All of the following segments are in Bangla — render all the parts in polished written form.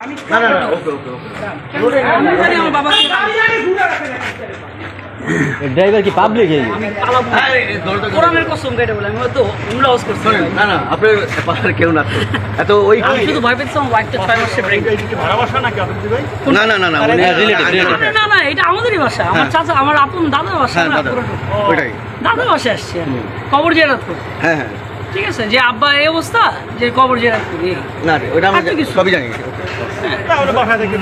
না না না ওকে ওকে ওকে আমার বাবা ড্রাইভার কি পাবলিক এই কোরআনের কসম কেটে বলে আমি তো উমরা হাউস করছি না না আপনার পাশে কেউ না এত ওই আমি শুধু ভয় পেয়েছি আমার ওয়াইফটা 6 মাসের প্রেগন্যান্ট এটা কি ভাড়া বাসা নাকি আপনি ভাই না না না না রিলেটিভ না না এটা আমাদেরই বাসা আমার চাচা আমার আপন দাদার বাসা না ওইটাই দাদার বাসা আসছে কবর জিয়ারত করতে হ্যাঁ হ্যাঁ ঠিক আছে যে আব্বা এই অবস্থা যে কবর জিয়ারত করি না ওটা আমি সবই জানি তাহলে বাসা থেকে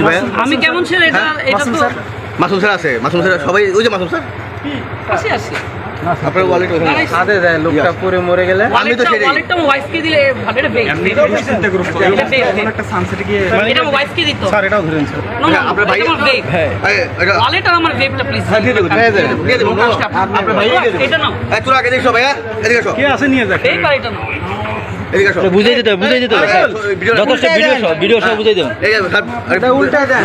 আমি কেমন ছেলে এটা এটা তো মাসুম স্যার আছে মাসুম স্যার সবাই ওই যে মাসুম স্যার আছে আছে আপনার ওয়ালেট ওখানে সাথে যায় লোকটা পরে মরে গেলে আমি তো সেটাই ওয়ালেটটা আমার ওয়াইফকে দিলে ভালো এটা বেক এমনি চিন্তা করুন কোন একটা সানসেটে গিয়ে এটা আমার ওয়াইফকে দিত স্যার এটাও ধরেন স্যার না আপনার ভাই হ্যাঁ এটা ওয়ালেট আর আমার ভেপটা প্লিজ দিয়ে দেব দিয়ে দেব আপনার ভাই এটা নাও এই তোরা আগে দেখো ভাইয়া এদিকে আসো কে আছে নিয়ে যাক এই এটা নাও এদিকে আসো বুঝাই দিতে যথেষ্ট ভিডিও সব বুঝাই দেন এই এটা উল্টা দেন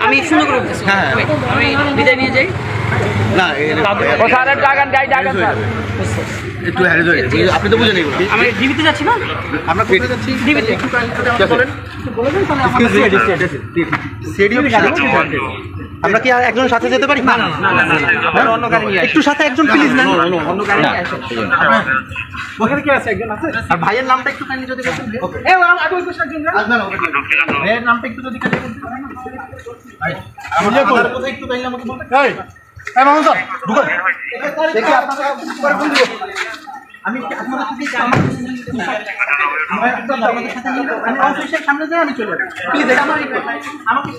আমি সুন্দর করে বলতেছি আমি বিদায় নিয়ে যাই না একটু আপনি তো বুঝেন আমি ডিবিতে যাচ্ছি না আমরা কোথায় যাচ্ছি ডিবিতে আমরা কি একজন সাথে যেতে পারি না অন্য গাড়ি একটু সাথে একজন প্লিজ না অন্য গাড়ি ওখানে কি আছে একজন আছে আর ভাইয়ের নামটা একটু কাইন্ডলি যদি বলতেন এ আগে ওই পাশে একজন না ভাইয়ের নামটা একটু যদি কাইন্ডলি বলতেন ভাই আমার কোথায় একটু কাইন্ডলি আমাকে বলতে এই মামুন স্যার ঢুকুন দেখি আপনারা পরে ফোন দিব আমি আপনাদের সাথে আমাদের সাথে আমি অফিসের সামনে যাই আমি চলে যাব প্লিজ এটা আমাকে